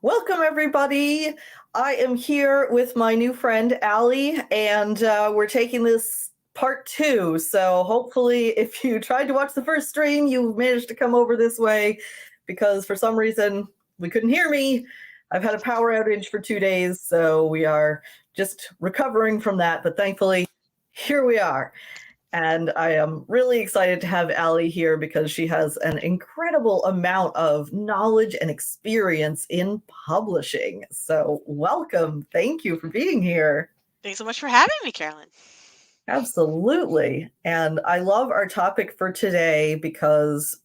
Welcome, everybody. I am here with my new friend, Allie, and we're taking this part two. So, hopefully, if you tried to watch the first stream, you managed to come over this way because for some reason we couldn't hear me. I've had a power outage for 2 days, so we are just recovering from that. But thankfully, here we are. And I am really excited to have Allie here because she has an incredible amount of knowledge and experience in publishing. So, welcome. Thank you for being here. Thanks so much for having me, Carolyn. Absolutely. And I love our topic for today because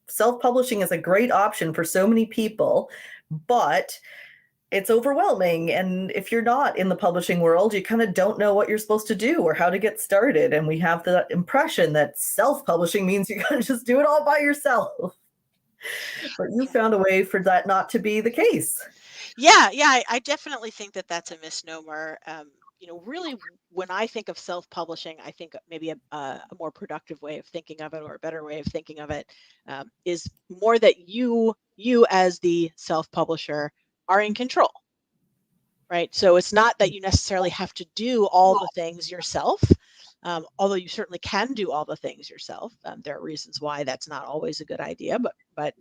self publishing is a great option for so many people, but it's overwhelming. And if you're not in the publishing world, you kind of don't know what you're supposed to do or how to get started. And we have the impression that self publishing means you got to just do it all by yourself. But you found a way for that not to be the case. Yeah, I definitely think that that's a misnomer. Really, when I think of self-publishing, I think maybe a more productive way of thinking of it, or a better way of thinking of it, is more that you as the self-publisher are in control, right? So it's not that you necessarily have to do all the things yourself. Although you certainly can do all the things yourself. There are reasons why that's not always a good idea, but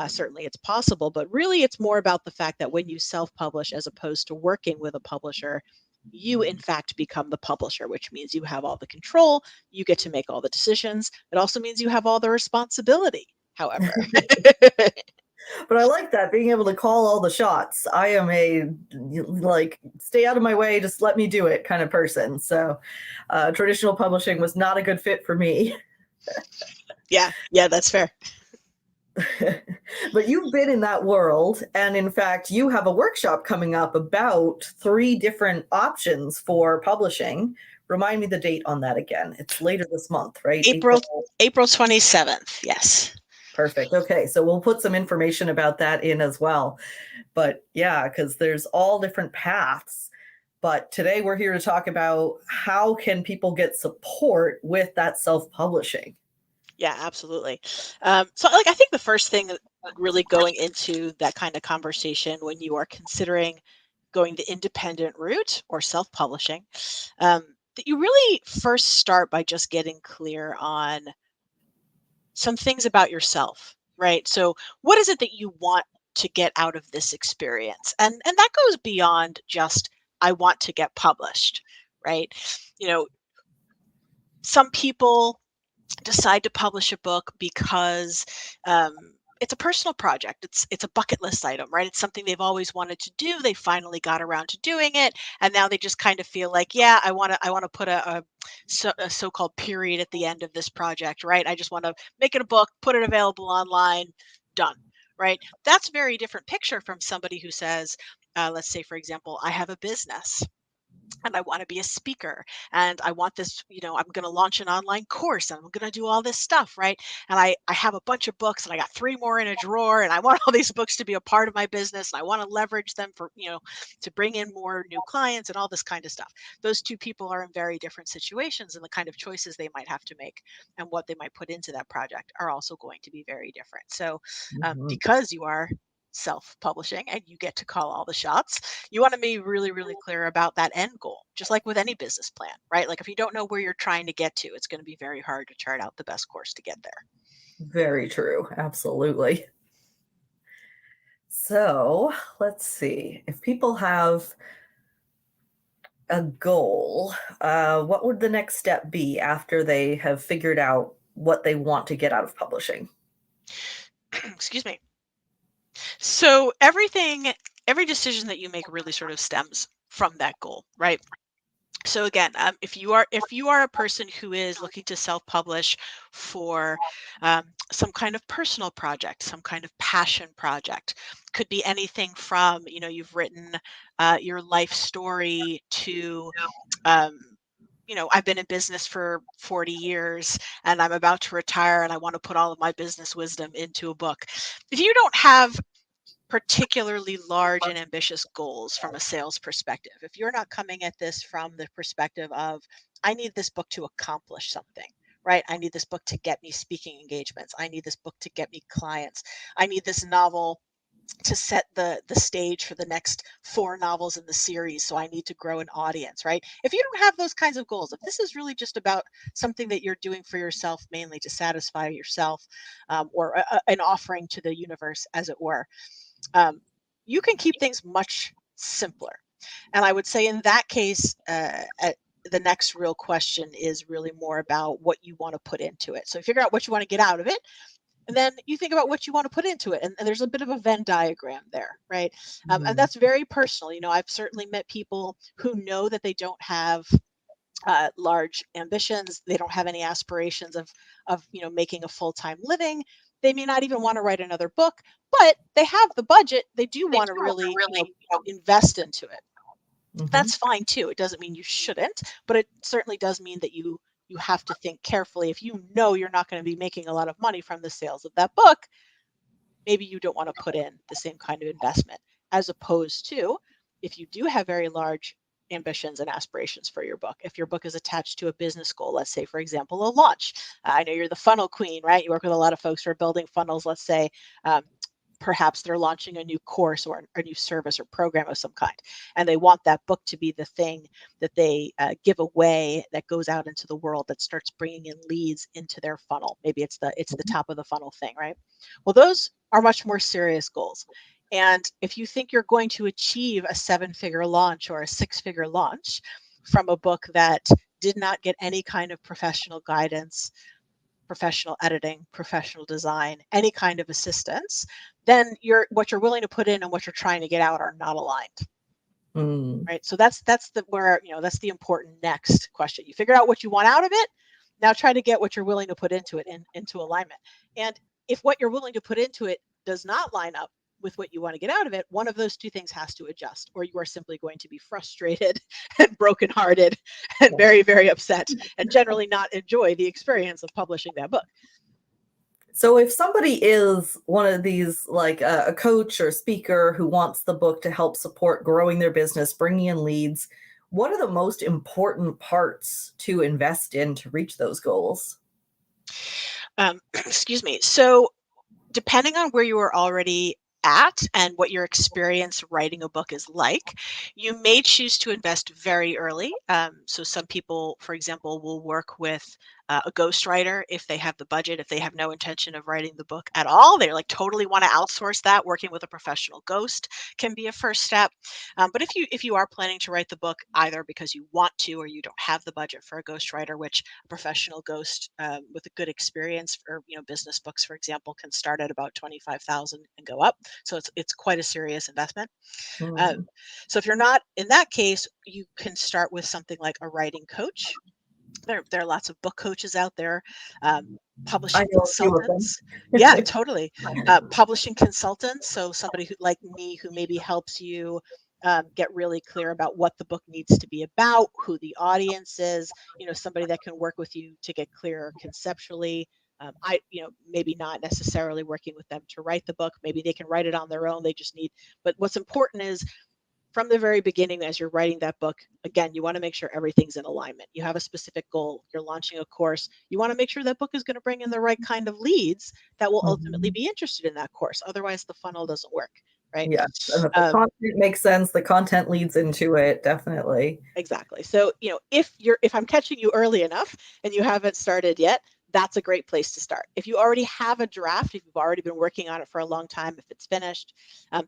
certainly it's possible. But really, it's more about the fact that when you self-publish, as opposed to working with a publisher, you in fact become the publisher, which means you have all the control, you get to make all the decisions. It also means you have all the responsibility, however. But I like that, being able to call all the shots. I am a like stay out of my way, just let me do it kind of person. So traditional publishing was not a good fit for me. Yeah, that's fair. But you've been in that world, and in fact, you have a workshop coming up about 3 different options for publishing. Remind me the date on that again. It's later this month, right? April April. April 27th. Yes. Perfect. Okay, so we'll put some information about that in as well. But yeah, because there's all different paths. But today we're here to talk about how can people get support with that self-publishing. Yeah, absolutely. I think the first thing that really going into that kind of conversation when you are considering going the independent route or self-publishing, that you really first start by just getting clear on some things about yourself, right? So, what is it that you want to get out of this experience? And that goes beyond just I want to get published, right? You know, some people decide to publish a book because um, it's a personal project. It's a bucket list item, right? It's something they've always wanted to do. They finally got around to doing it, and now they just kind of feel like, yeah, I want to put a so-called period at the end of this project, right? I just want to make it a book, put it available online, done, right? That's a very different picture from somebody who says, let's say, for example, I have a business and I want to be a speaker and I want this, I'm going to launch an online course and I'm going to do all this stuff, right? And I have a bunch of books and I got 3 more in a drawer and I want all these books to be a part of my business and I want to leverage them for, to bring in more new clients and all this kind of stuff. Those two people are in very different situations and the kind of choices they might have to make and what they might put into that project are also going to be very different. So Mhm. because you are self-publishing and you get to call all the shots, you want to be really, really clear about that end goal, just like with any business plan, right? Like if you don't know where you're trying to get to, it's going to be very hard to chart out the best course to get there. Very true. Absolutely. So let's see. If people have a goal, what would the next step be after they have figured out what they want to get out of publishing? Excuse me. Every decision that you make really sort of stems from that goal, right? So again, if you are a person who is looking to self-publish for some kind of personal project, some kind of passion project, could be anything from you've written your life story to um, I've been in business for 40 years and I'm about to retire and I want to put all of my business wisdom into a book. If you don't have particularly large and ambitious goals from a sales perspective. If you're not coming at this from the perspective of, I need this book to accomplish something, right? I need this book to get me speaking engagements. I need this book to get me clients. I need this novel. to set the stage for the next 4 novels in the series, so I need to grow an audience, right? If you don't have those kinds of goals, if this is really just about something that you're doing for yourself, mainly to satisfy yourself, or an offering to the universe, as it were, um, you can keep things much simpler. And I would say in that case, the next real question is really more about what you want to put into it. So figure out what you want to get out of it, and then you think about what you want to put into it, and there's a bit of a Venn diagram there, right? And Mhm. that's very personal. I've certainly met people who know that they don't have large ambitions. They don't have any aspirations of making a full-time living. They may not even want to write another book, but they have the budget. They do They want to do want to really really, invest into it. Mhm. That's fine too. It doesn't mean you shouldn't, but it certainly does mean that you have to think carefully. If you know you're not going to be making a lot of money from the sales of that book, maybe you don't want to put in the same kind of investment, as opposed to if you do have very large ambitions and aspirations for your book. If your book is attached to a business goal, let's say, for example, a launch. I know you're the funnel queen, right? You work with a lot of folks who are building funnels. Let's say um, perhaps they're launching a new course or a new service or program of some kind, and they want that book to be the thing that they give away, that goes out into the world, that starts bringing in leads into their funnel. Maybe it's the top of the funnel thing, right? Well, those are much more serious goals. And if you think you're going to achieve a 7-figure launch or a 6-figure launch from a book that did not get any kind of professional guidance, professional editing, professional design, any kind of assistance, then what you're willing to put in and what you're trying to get out are not aligned. Mm. Right. So that's that's the important next question. You figure out what you want out of it. Now try to get what you're willing to put into it into alignment. And if what you're willing to put into it does not line up with what you want to get out of it, one of those two things has to adjust, or you are simply going to be frustrated and brokenhearted and very, very upset, and generally not enjoy the experience of publishing that book. So if somebody is one of these, like a coach or speaker who wants the book to help support growing their business, bringing in leads, what are the most important parts to invest in to reach those goals? Excuse me. So depending on where you are already at and what your experience writing a book is like, you may choose to invest very early. So some people, for example, will work with a ghostwriter if they have the budget, if they have no intention of writing the book at all. They like totally want to outsource that. Working with a professional ghost can be a first step. But if you are planning to write the book either because you want to or you don't have the budget for a ghostwriter, which a professional ghost with a good experience for business books, for example, can start at about 25,000 and go up. So it's quite a serious investment. Uh, Mm. so if you're not in that case, you can start with something like a writing coach. There are lots of book coaches out there, I publishing know a few of them. consultants. Yeah, totally. Publishing consultants. So somebody who, like me, who maybe helps you get really clear about what the book needs to be about, who the audience is. Somebody that can work with you to get clearer conceptually. Maybe not necessarily working with them to write the book. Maybe they can write it on their own. They just need. But what's important is from the very beginning, as you're writing that book, again, you want to make sure everything's in alignment. You have a specific goal. You're launching a course. You want to make sure that book is going to bring in the right kind of leads that will ultimately Mhm. be interested in that course. Otherwise, the funnel doesn't work, right? Yes, and if the Um, content makes sense, the content leads into it, definitely. Exactly. So, if I'm catching you early enough and you haven't started yet, that's a great place to start. If you already have a draft, if you've already been working on it for a long time, if it's finished,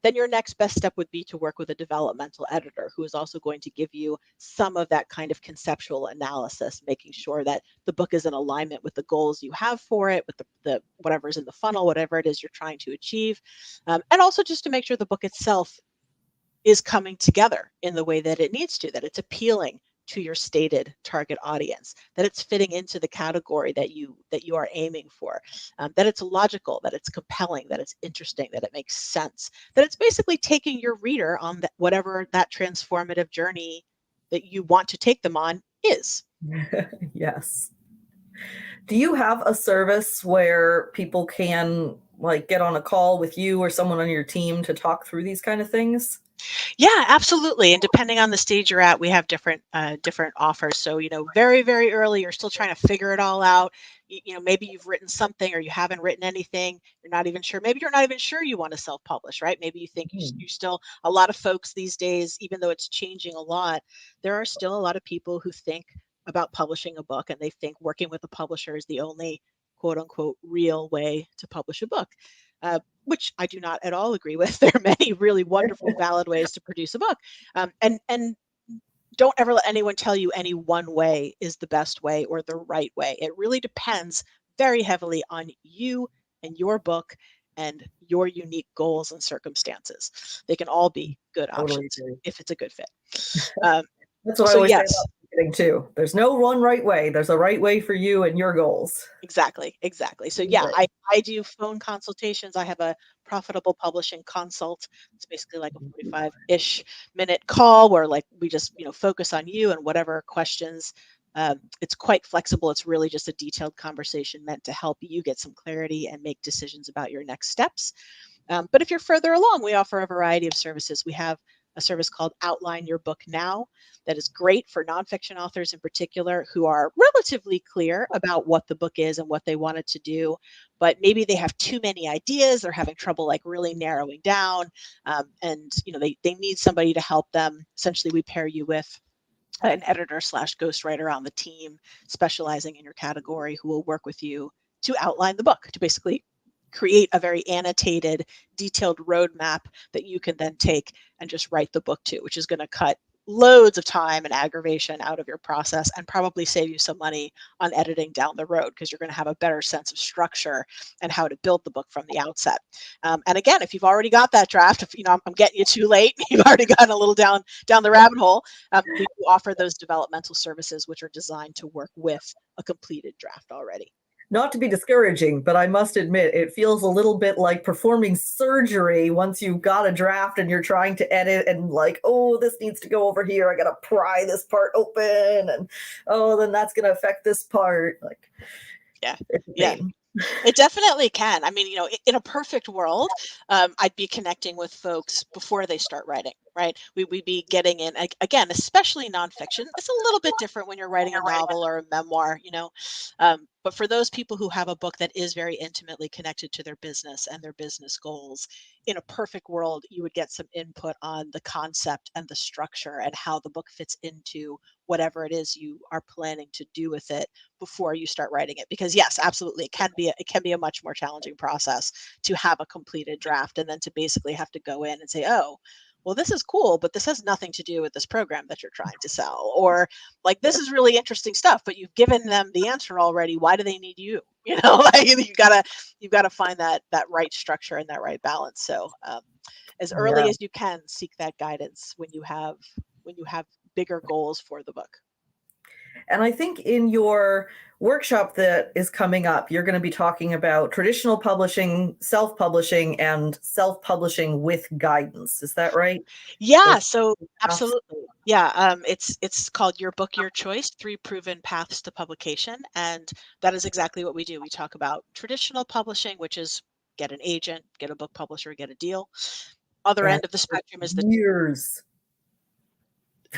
then your next best step would be to work with a developmental editor who is also going to give you some of that kind of conceptual analysis, making sure that the book is in alignment with the goals you have for it, with the whatever's in the funnel, whatever it is you're trying to achieve, and also just to make sure the book itself is coming together in the way that it needs to, that it's appealing to your stated target audience, that it's fitting into the category that you are aiming for, that it's logical, that it's compelling, that it's interesting, that it makes sense, that it's basically taking your reader on whatever that transformative journey that you want to take them on is. Yes. Do you have a service where people can like get on a call with you or someone on your team to talk through these kind of things? Yeah, absolutely. And depending on the stage you're at, we have different offers. So, very, very early, you're still trying to figure it all out. Maybe you've written something or you haven't written anything. You're not even sure. Maybe you're not even sure you want to self-publish, right? Maybe you think you still, a lot of folks these days, even though it's changing a lot, there are still a lot of people who think about publishing a book and they think working with a publisher is the only quote unquote real way to publish a book. Which I do not at all agree with. There are many really wonderful, valid ways to produce a book, and don't ever let anyone tell you any one way is the best way or the right way. It really depends very heavily on you and your book and your unique goals and circumstances. They can all be good Totally options agree. if it's a good fit. Um, That's what I so always say yes, about marketing too. There's no one right way. There's a right way for you and your goals. exactly. So yeah, I do phone consultations. I have a profitable publishing consult. It's basically like a 45-ish minute call where like we just, focus on you and whatever questions. It's quite flexible. It's really just a detailed conversation meant to help you get some clarity and make decisions about your next steps. But if you're further along, we offer a variety of services. We have a service called Outline Your Book Now that is great for nonfiction authors in particular who are relatively clear about what the book is and what they want it to do, but maybe they have too many ideas. They're having trouble like really narrowing down, and they need somebody to help them. Essentially, we pair you with an editor slash ghostwriter on the team specializing in your category who will work with you to outline the book, to basically create a very annotated, detailed roadmap that you can then take and just write the book to, which is going to cut loads of time and aggravation out of your process and probably save you some money on editing down the road because you're going to have a better sense of structure and how to build the book from the outset. And again, if you've already got that draft, if I'm getting you too late, you've already gotten a little down the rabbit hole. We do offer those developmental services, which are designed to work with a completed draft already. Not to be discouraging, but I must admit it feels a little bit like performing surgery once you've got a draft and you're trying to edit and like, oh, this needs to go over here. I got to pry this part open and oh, then that's going to affect this part. Like, Yeah. it's a Yeah. pain. It definitely can. I mean, in a perfect world, I'd be connecting with folks before they start writing, right? We'd be getting in, again, especially nonfiction. It's a little bit different when you're writing a novel or a memoir. But for those people who have a book that is very intimately connected to their business and their business goals, in a perfect world, you would get some input on the concept and the structure and how the book fits into whatever it is you are planning to do with it before you start writing it. Because yes, absolutely, it can be a much more challenging process to have a completed draft and then to basically have to go in and say, oh, well, this is cool, but this has nothing to do with this program that you're trying to sell. Or like, this is really interesting stuff, but you've given them the answer already. Why do they need you? Like you've gotta find that right structure and that right balance. So as Yeah. early as you can, seek that guidance when you have bigger goals for the book. And I think in your workshop that is coming up, you're going to be talking about traditional publishing, and self publishing with guidance. Is that right? Yeah, Those so paths? absolutely. Yeah, it's called Your Book, Your Choice: Three Proven Paths to Publication, and that is exactly what we do. We talk about traditional publishing, which is get an agent, get a book publisher, get a deal. Other And end of the spectrum is the years.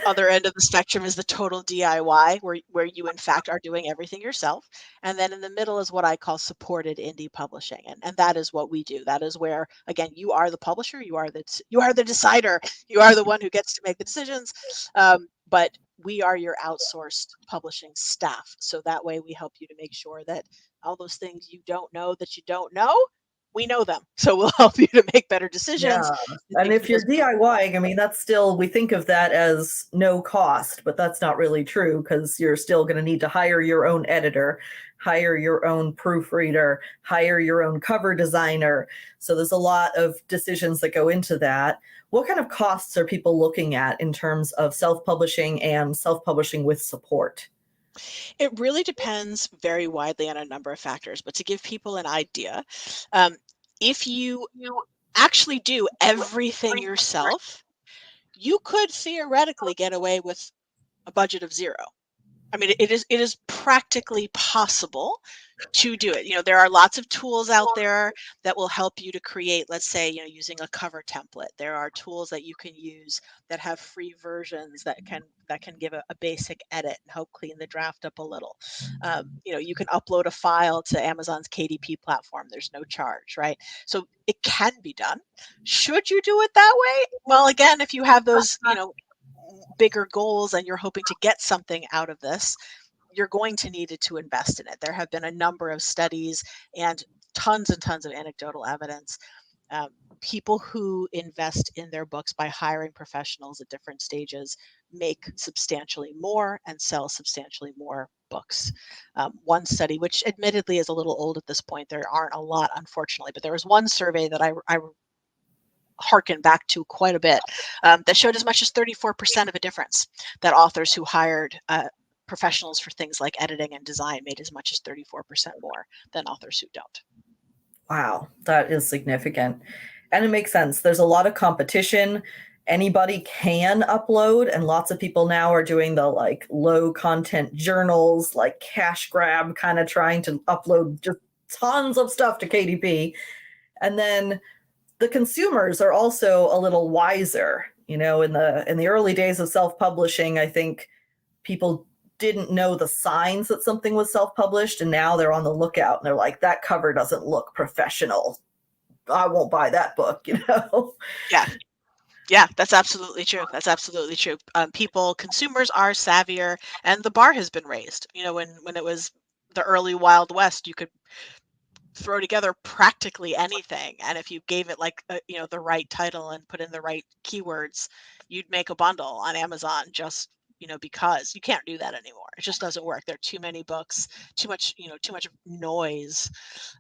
other end of the spectrum is the total DIY, where you in fact are doing everything yourself. And then in the middle is what I call supported indie publishing. And that is what we do. That is where, again, you are the publisher, you are the decider, you are the one who gets to make the decisions. But we are your outsourced publishing staff. So that way we help you to make sure that all those things you don't know that you don't know, we know them. So we'll help you to make better decisions Yeah. and And think if through you're those DIYing, I mean, that's still, we think of that as no cost, but that's not really true because you're still going to need to hire your own editor, hire your own proofreader, hire your own cover designer. So there's a lot of decisions that go into that. What kind of costs are people looking at in terms of self publishing and self publishing with support? It really depends very widely on a number of factors, but to give people an idea, um, if you actually do everything yourself, you could theoretically get away with a budget of zero. I mean, it is practically possible to do it. There are lots of tools out there that will help you to create, let's say, using a cover template. There are tools that you can use that have free versions that can give a basic edit and help clean the draft up a little. You can upload a file to Amazon's KDP platform. There's no charge, right? So it can be done. Should you do it that way? Well, again, if you have those, bigger goals and you're hoping to get something out of this, you're going to need to invest in it. There have been a number of studies and tons of anecdotal evidence. Um, People who invest in their books by hiring professionals at different stages make substantially more and sell substantially more books. One study, which admittedly is a little old at this point, there aren't a lot, unfortunately, but there was one survey that I harken back to quite a bit, that showed as much as 34% of a difference, that authors who hired professionals for things like editing and design made as much as 34% more than authors who don't. Wow, that is significant. And it makes sense. There's a lot of competition. Anybody can upload, and lots of people now are doing the like low content journals, like cash grab, kind of trying to upload just tons of stuff to KDP. And then the consumers are also a little wiser. In the early days of self-publishing, I think people didn't know the signs that something was self-published, and now they're on the lookout and they're like, that cover doesn't look professional. I won't buy that book. Yeah, that's absolutely true. That's absolutely true. Consumers are savvier, and the bar has been raised. When it was the early Wild West, you could throw together practically anything, and if you gave it like the right title and put in the right keywords, you'd make a bundle on Amazon, just because you can't do that anymore. It just doesn't work. There are too many books, too much noise,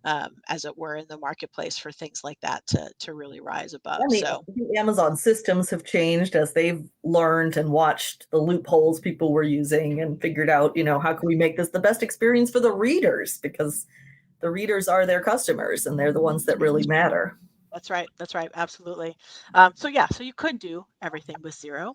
as it were, in the marketplace for things like that to really rise above. And So the Amazon systems have changed as they've learned and watched the loopholes people were using and figured out, how can we make this the best experience for the readers? Because the readers are their customers and they're the ones that really matter. that's right. That's right. Absolutely. So you could do everything with zero.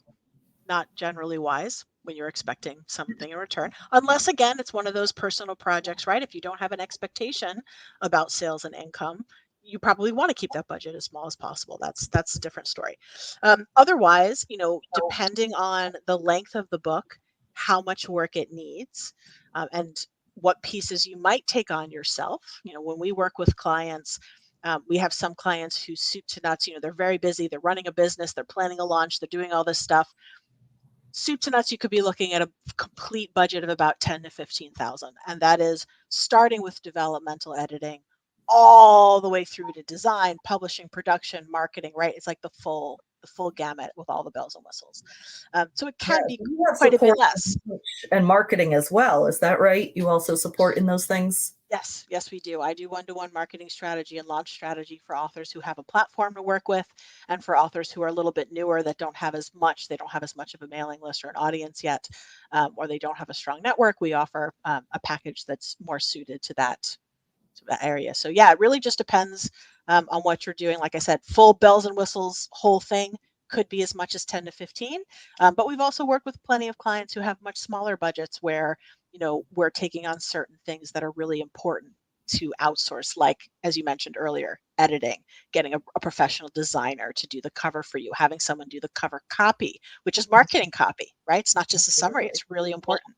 Not generally wise when you're expecting something in return, unless again it's one of those personal projects, right? If you don't have an expectation about sales and income, you probably want to keep that budget as small as possible. That's a different story. Otherwise, depending on the length of the book, how much work it needs, and what pieces you might take on yourself. When we work with clients, we have some clients who soup to nuts, they're very busy, they're running a business, they're planning a launch, they're doing all this stuff. Soup to nuts, you could be looking at a complete budget of about 10 to 15,000, and that is starting with developmental editing all the way through to design, publishing, production, marketing. Right? It's like the full gamut with all the bells and whistles. So it can be quite a bit less. And marketing as well. Is that right? You also support in those things? Yes, we do. I do one-to-one marketing strategy and launch strategy for authors who have a platform to work with, and for authors who are a little bit newer that don't have as much. They don't have as much of a mailing list or an audience yet, or they don't have a strong network. We offer a package that's more suited to that area. So yeah, it really just depends on what you're doing. Like I said, full bells and whistles, whole thing could be as much as 10 to 15. But we've also worked with plenty of clients who have much smaller budgets where, we're taking on certain things that are really important to outsource, like, as you mentioned earlier, editing, getting a professional designer to do the cover for you, having someone do the cover copy, which is marketing copy, right? It's not just a summary. It's really important.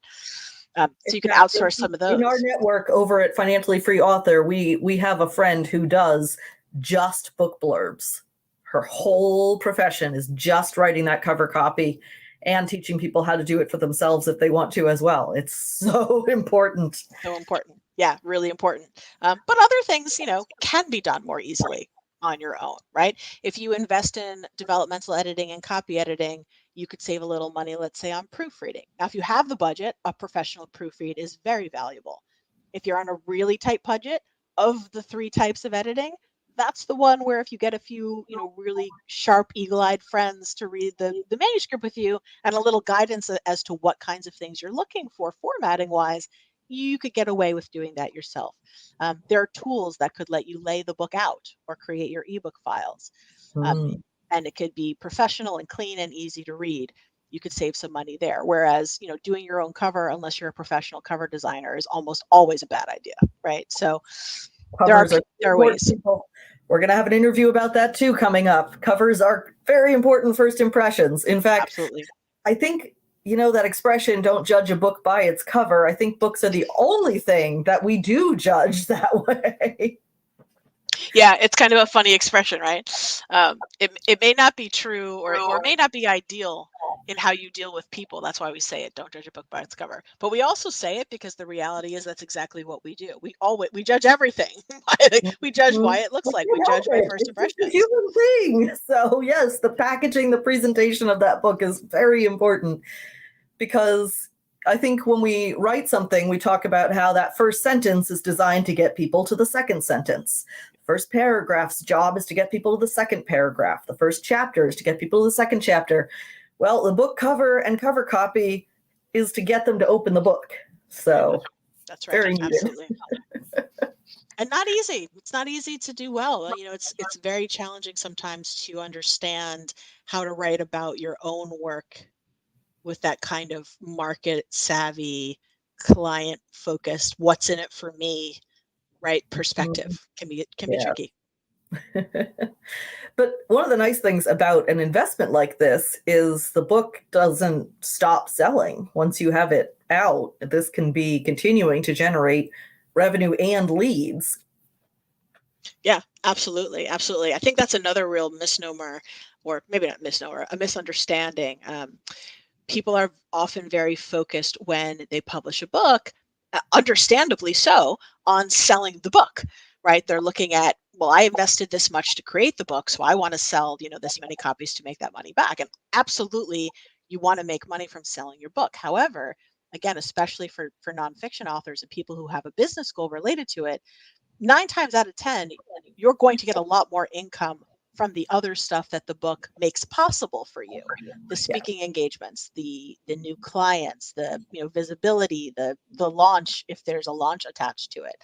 So you can outsource some of those. In our network over at Financially Free Author, we have a friend who does just book blurbs. Her whole profession is just writing that cover copy and teaching people how to do it for themselves if they want to as well. It's so important. So important. Yeah, really important. But other things, can be done more easily on your own, right? If you invest in developmental editing and copy editing, you could save a little money, let's say, on proofreading. Now, if you have the budget, a professional proofread is very valuable. If you're on a really tight budget, of the 3 types of editing, that's the one where if you get a few, really sharp, eagle-eyed friends to read the manuscript with you and a little guidance as to what kinds of things you're looking for formatting wise, you could get away with doing that yourself. There are tools that could let you lay the book out or create your ebook files. And it could be professional and clean and easy to read. you could save some money there. Whereas, doing your own cover, unless you're a professional cover designer, is almost always a bad idea, right? So Covers there are ways. People. We're going to have an interview about that too coming up. Covers are very important first impressions. In fact, Absolutely. I think, that expression, don't judge a book by its cover. I think books are the only thing that we do judge that way. Yeah, it's kind of a funny expression, right? It may not be true or may not be ideal in how you deal with people. That's why we say it, don't judge a book by its cover. But we also say it because the reality is that's exactly what we do. We judge everything. We judge why it looks like. We judge by first impressions. It's a human thing. So yes, the packaging, the presentation of that book is very important, because I think when we write something, we talk about how that first sentence is designed to get people to the second sentence. First paragraph's job is to get people to the second paragraph. The first chapter is to get people to the second chapter. Well, the book cover and cover copy is to get them to open the book. So that's right. Very needed. Absolutely. And not easy. It's not easy to do well. It's very challenging sometimes to understand how to write about your own work with that kind of market savvy, client focused, what's in it for me, right? Perspective can be tricky. But one of the nice things about an investment like this is the book doesn't stop selling once you have it out. This can be continuing to generate revenue and leads. Yeah, absolutely. Absolutely. I think that's another real misnomer, or maybe not misnomer, a misunderstanding. People are often very focused when they publish a book, understandably so, on selling the book, right? They're looking at, well, I invested this much to create the book, so I want to sell, this many copies to make that money back. And absolutely, you want to make money from selling your book. However, again, especially for nonfiction authors and people who have a business goal related to it, 9 times out of 10, you're going to get a lot more income from the other stuff that the book makes possible for you. The speaking engagements, the new clients, the visibility, the launch, if there's a launch attached to it.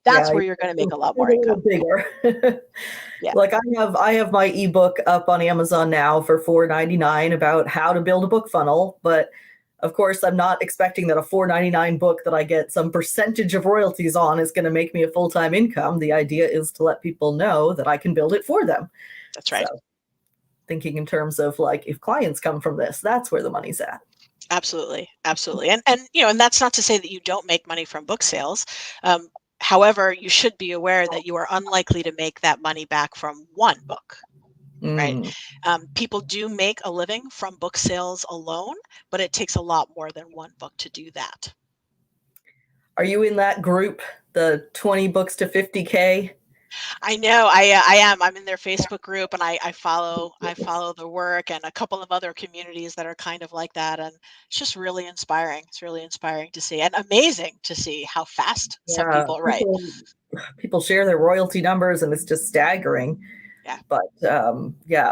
That's where you're going to make a lot more income. Bigger. Like I have my ebook up on Amazon now for $4.99 about how to build a book funnel, but of course, I'm not expecting that a $4.99 book that I get some percentage of royalties on is going to make me a full-time income. The idea is to let people know that I can build it for them. That's right. So, thinking in terms of like, if clients come from this, that's where the money's at. Absolutely. Absolutely. And that's not to say that you don't make money from book sales. However, you should be aware that you are unlikely to make that money back from one book. Right. People do make a living from book sales alone, but it takes a lot more than one book to do that. Are you in that group, the 20 books to 50K? I know I am. I'm in their Facebook group, and I follow the work and a couple of other communities that are kind of like that. And it's just really inspiring. It's really inspiring to see, and amazing to see how fast some people write. People share their royalty numbers, and it's just staggering. Yeah. But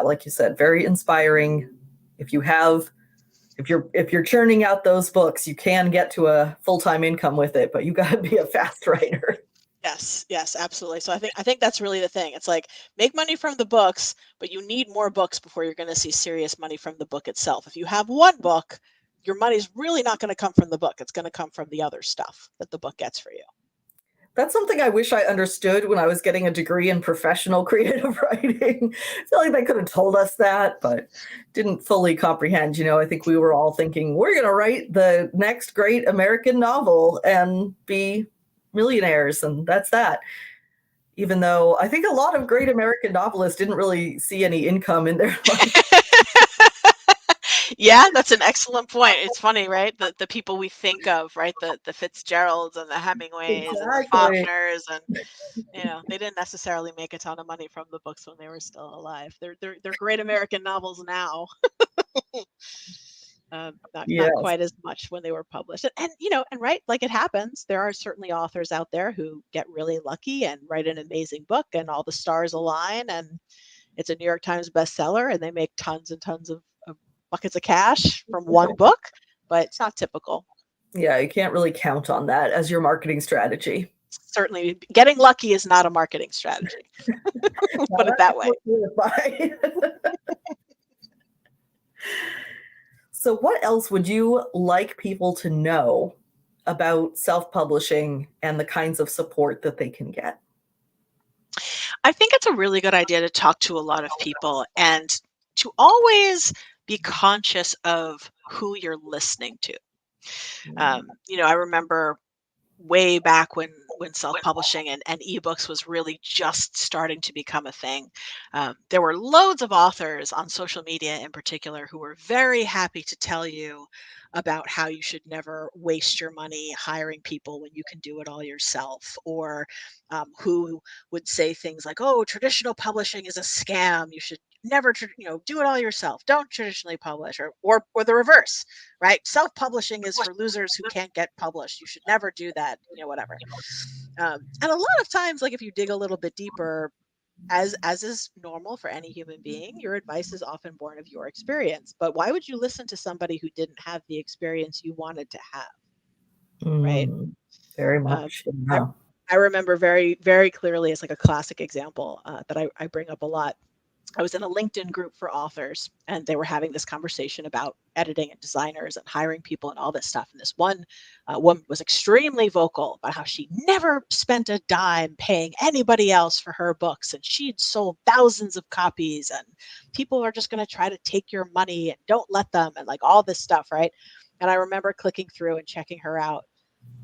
like you said, very inspiring. If you're churning out those books, you can get to a full-time income with it, but you got to be a fast writer. Yes, absolutely. So I think that's really the thing. It's like, make money from the books, but you need more books before you're going to see serious money from the book itself. If you have one book, your money's really not going to come from the book. It's going to come from the other stuff that the book gets for you. That's something I wish I understood when I was getting a degree in professional creative writing. I feel like they could have told us that, but didn't fully comprehend. I think we were all thinking, we're going to write the next great American novel and be millionaires, and that's that. Even though I think a lot of great American novelists didn't really see any income in their life. Yeah, that's an excellent point. It's funny, right? The people we think of, right? The Fitzgeralds and the Hemingways and the Faulkners, and they didn't necessarily make a ton of money from the books when they were still alive. They're great American novels now. Not quite as much when they were published. And right, like it happens. There are certainly authors out there who get really lucky and write an amazing book, and all the stars align, and it's a New York Times bestseller, and they make tons and tons of buckets of cash from one book, but it's not typical. Yeah, you can't really count on that as your marketing strategy. Certainly, getting lucky is not a marketing strategy. Put it that way. So So, what else would you like people to know about self-publishing and the kinds of support that they can get? I think it's a really good idea to talk to a lot of people and to always be conscious of who you're listening to. I remember way back when self-publishing and ebooks was really just starting to become a thing. There were loads of authors on social media in particular who were very happy to tell you about how you should never waste your money hiring people when you can do it all yourself, or who would say things like, "Oh, traditional publishing is a scam. You should never, do it all yourself. Don't traditionally publish," or the reverse, right? Self-publishing is for losers who can't get published. You should never do that, whatever. And a lot of times, like if you dig a little bit deeper, as is normal for any human being, your advice is often born of your experience. But why would you listen to somebody who didn't have the experience you wanted to have, right? Mm, very Um, much. I Yeah. I remember very very clearly, as like a classic example that I bring up a lot. I was in a LinkedIn group for authors, and they were having this conversation about editing and designers and hiring people and all this stuff. And this one woman was extremely vocal about how she never spent a dime paying anybody else for her books, and she'd sold thousands of copies, and people are just going to try to take your money and don't let them, and like all this stuff, right? And I remember clicking through and checking her out,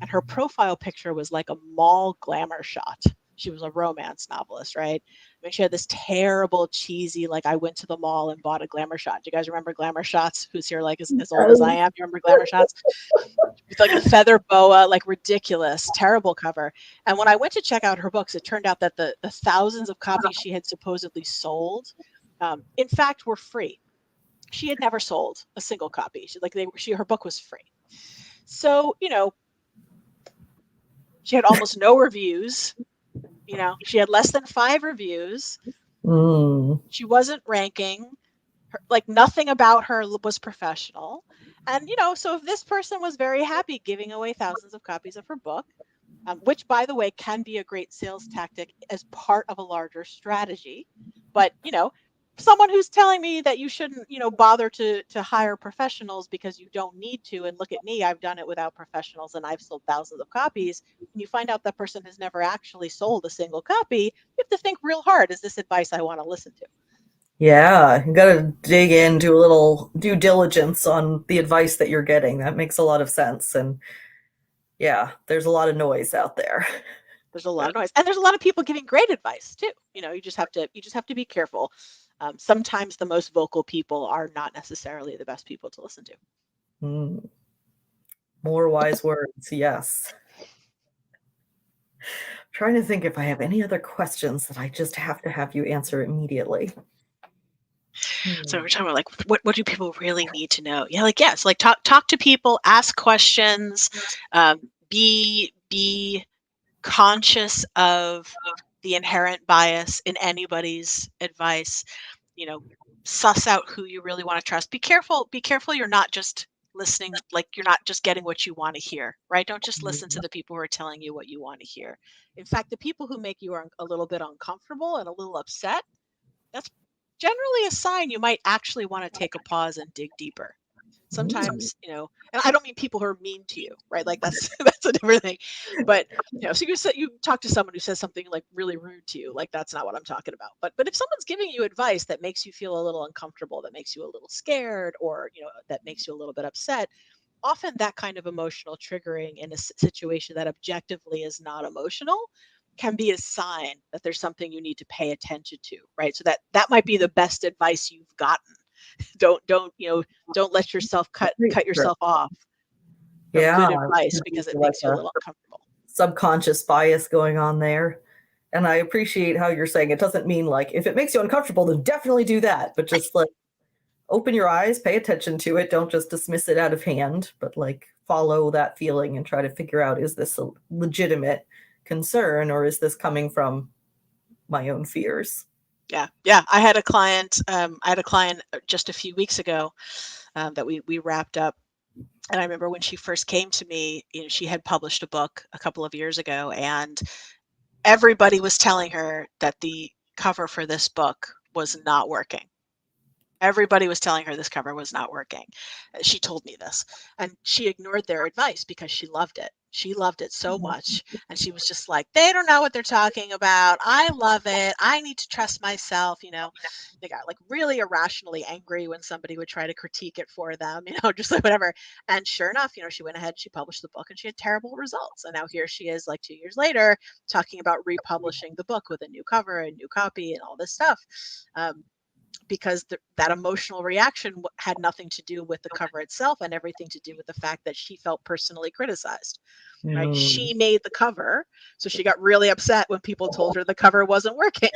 and her profile picture was like a mall glamour shot. She was a romance novelist, right? I mean, she had this terrible, cheesy, like I went to the mall and bought a glamour shot. Do you guys remember glamour shots? Who's here like as old as I am? Do you remember glamour shots? With like a feather boa, like ridiculous, terrible cover. And when I went to check out her books, it turned out that the thousands of copies she had supposedly sold, in fact, were free. She had never sold a single copy. Her book was free. So, she had almost no reviews. She had less than 5 reviews. Mm. She wasn't ranking. Like nothing about her was professional. And, so if this person was very happy giving away thousands of copies of her book, which, by the way, can be a great sales tactic as part of a larger strategy. But, someone who's telling me that you shouldn't, bother to hire professionals because you don't need to. And look at me, I've done it without professionals and I've sold thousands of copies. And you find out that person has never actually sold a single copy. You have to think real hard. Is this advice I want to listen to? Yeah, you gotta dig in, do a little due diligence on the advice that you're getting. That makes a lot of sense. And yeah, there's a lot of noise out there. There's a lot of noise, and there's a lot of people giving great advice too. You just have to be careful. Sometimes the most vocal people are not necessarily the best people to listen to. Mm. More wise words, yes. Trying to think if I have any other questions that I just have to have you answer immediately. So Hmm. we're talking about like what do people really need to know? Yeah, like yes, like talk to people, ask questions, be conscious of the inherent bias in anybody's advice. You know, suss out who you really want to trust. Be careful. Be careful. You're not just listening, like you're not just getting what you want to hear, right? Don't just listen to the people who are telling you what you want to hear. In fact, the people who make you a little bit uncomfortable and a little upset, that's generally a sign you might actually want to take a pause and dig deeper. Mm. Sometimes, and I don't mean people who are mean to you, right? Like that's that's a different thing. But so you talk to someone who says something like really rude to you, like that's not what I'm talking about. But if someone's giving you advice that makes you feel a little uncomfortable, that makes you a little scared, or that makes you a little bit upset, often that kind of emotional triggering in a situation that objectively is not emotional can be a sign that there's something you need to pay attention to, right? So that might be the best advice you've gotten. Don't let yourself cut Sure. yourself off from Yeah, good advice because it like makes you a a little uncomfortable. subconscious bias going on there. And I appreciate how you're saying it doesn't mean like if it makes you uncomfortable, then definitely do that. But just like open your eyes, pay attention to it. Don't just dismiss it out of hand, but like follow that feeling and try to figure out, is this a legitimate concern or is this coming from my own fears? Yeah. I had a client. Just a few weeks ago that we wrapped up. And I remember when she first came to me, she had published a book a couple of years ago, and everybody was telling her that the cover for this book was not working. Everybody was telling her this cover was not working. She told me this, and she ignored their advice because she loved it. She loved it so much, and she was just like, "They don't know what they're talking about. I love it. I need to trust myself." They got like really irrationally angry when somebody would try to critique it for them, just like whatever. And sure enough, she went ahead, she published the book, and she had terrible results. And now here she is, like 2 years later, talking about republishing the book with a new cover, a new copy, and all this stuff. Um, because that emotional reaction had nothing to do with the cover itself and everything to do with the fact that she felt personally criticized, right? Mm. She made the cover, so she got really upset when people told her the cover wasn't working.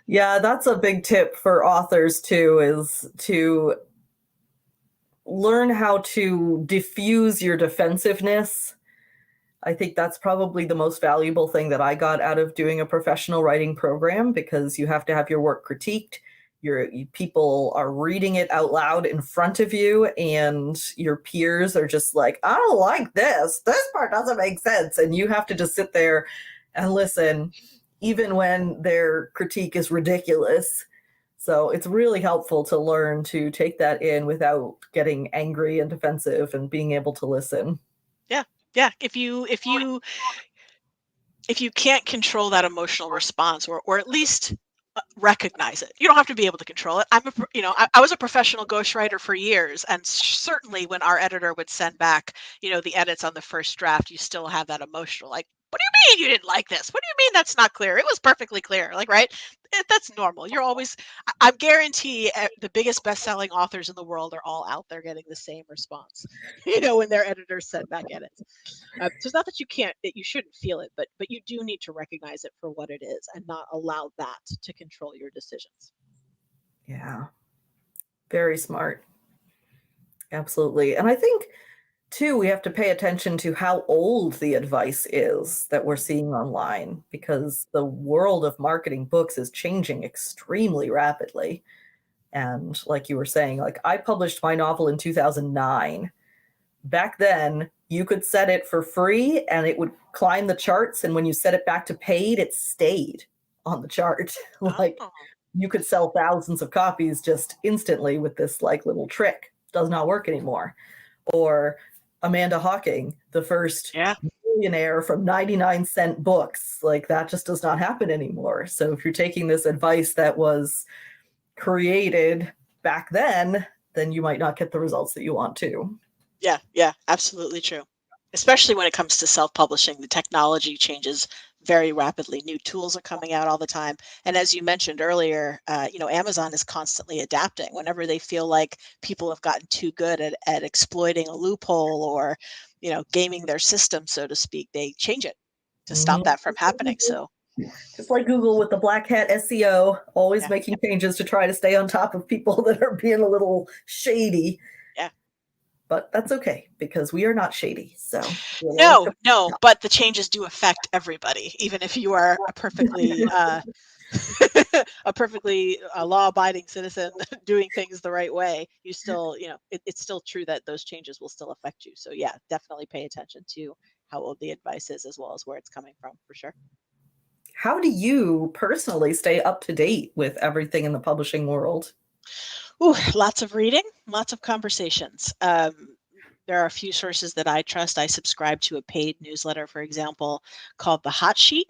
Yeah, that's a big tip for authors too, is to learn how to diffuse your defensiveness. I think that's probably the most valuable thing that I got out of doing a professional writing program, because you have to have your work critiqued. People are reading it out loud in front of you, and your peers are just like, I don't like this. This part doesn't make sense. And you have to just sit there and listen, even when their critique is ridiculous. So it's really helpful to learn to take that in without getting angry and defensive and being able to listen. Yeah, yeah. If you can't control that emotional response, or at least recognize it, you don't have to be able to control it. I was a professional ghostwriter for years, and certainly when our editor would send back the edits on the first draft, you still have that emotional, like, what do you mean you didn't like this? What do you mean that's not clear? It was perfectly clear, like, right? That's normal. You're always, I guarantee, the biggest best-selling authors in the world are all out there getting the same response when their editors send back edits. So it's not that you shouldn't feel it, but you do need to recognize it for what it is and not allow that to control your decisions. Yeah, very smart. Absolutely. And I think, too, we have to pay attention to how old the advice is that we're seeing online, because the world of marketing books is changing extremely rapidly. And like you were saying, like I published my novel in 2009. Back then, you could set it for free and it would climb the charts. And when you set it back to paid, it stayed on the chart. Like Oh, you could sell thousands of copies just instantly with this like little trick. Does not work anymore. Or Amanda Hawking, the first yeah. millionaire from 99-cent books. Like that just does not happen anymore. So if you're taking this advice that was created back then you might not get the results that you want to. Yeah, yeah, absolutely true. Especially when it comes to self-publishing, the technology changes very rapidly. New tools are coming out all the time. And as you mentioned earlier, Amazon is constantly adapting. Whenever they feel like people have gotten too good at exploiting a loophole, or, gaming their system, so to speak, they change it to stop Mhm. that from happening. So, Just like Google with the black hat SEO, always yeah, making changes to try to stay on top of people that are being a little shady. yeah. But that's okay because we are not shady. So we'll always No, come no, top. but the changes do affect everybody, even if you are a perfectly a perfectly law-abiding citizen doing things the right way. You still, it's still true that those changes will still affect you. So yeah, definitely pay attention to how old the advice is, as well as where it's coming from, for sure. How do you personally stay up to date with everything in the publishing world? Ooh, lots of reading, lots of conversations. There are a few sources that I trust. I subscribe to a paid newsletter, for example, called The Hot Sheet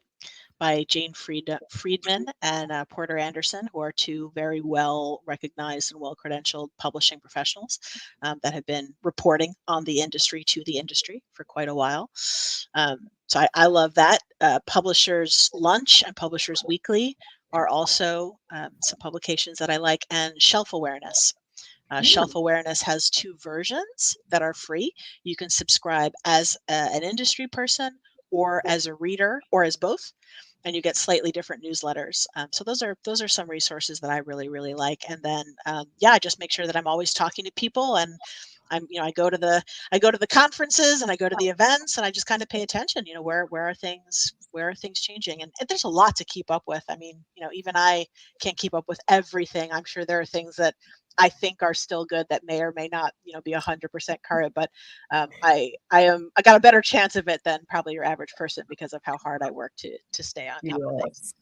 by Jane Friedman and Porter Anderson, who are two very well recognized and well credentialed publishing professionals that have been reporting on the industry to the industry for quite a while. So I love that. Publishers Lunch and Publishers Weekly are also some publications that I like, and Shelf Awareness. Shelf Mm. Awareness has two versions that are free. You can subscribe as an industry person, or as a reader, or as both, and you get slightly different newsletters. So those are some resources that I really really like. And then yeah, I just make sure that I'm always talking to people, and I go to the conferences and I go to the events, and I just kind of pay attention. Where are things changing, and there's a lot to keep up with. I mean, even I can't keep up with everything. I'm sure there are things that I think are still good that may or may not, be 100% current. But I got a better chance of it than probably your average person, because of how hard I work to stay on top of things.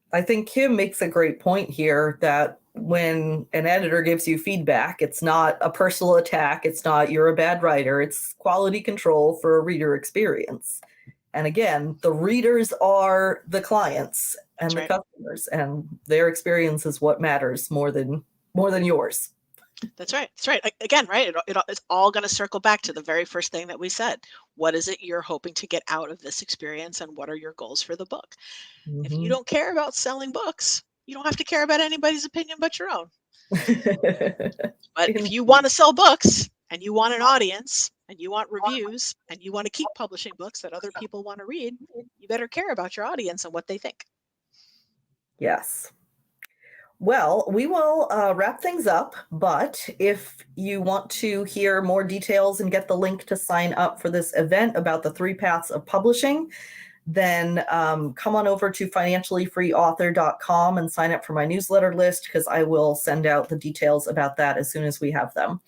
Yes. I think Kim makes a great point here that when an editor gives you feedback, it's not a personal attack. It's not you're a bad writer. It's quality control for a reader experience. And again, the readers are the clients and That's the right. customers, and their experience is what matters more than yours. That's right. That's right. Again, right? It's all going to circle back to the very first thing that we said. What is it you're hoping to get out of this experience, and what are your goals for the book? If you Mhm. don't care about selling books, you don't have to care about anybody's opinion but your own. But if you want to sell books and you want an audience and you want reviews and you want to keep publishing books that other people want to read, you better care about your audience and what they think. Yes. Well, we will wrap things up, but if you want to hear more details and get the link to sign up for this event about the 3 paths of publishing, then come on over to financiallyfreeauthor.com and sign up for my newsletter list, because I will send out the details about that as soon as we have them.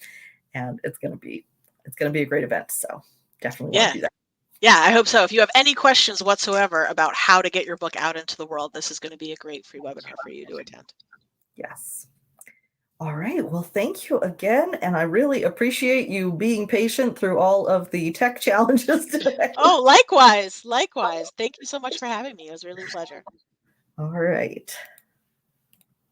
And it's going to be a great event. So definitely want Yeah. to do that. Yeah, I hope so. If you have any questions whatsoever about how to get your book out into the world, this is going to be a great free webinar for you to attend. Yes. All right. Well, thank you again. And I really appreciate you being patient through all of the tech challenges today. Oh, likewise. Likewise. Thank you so much for having me. It was really a pleasure. All right.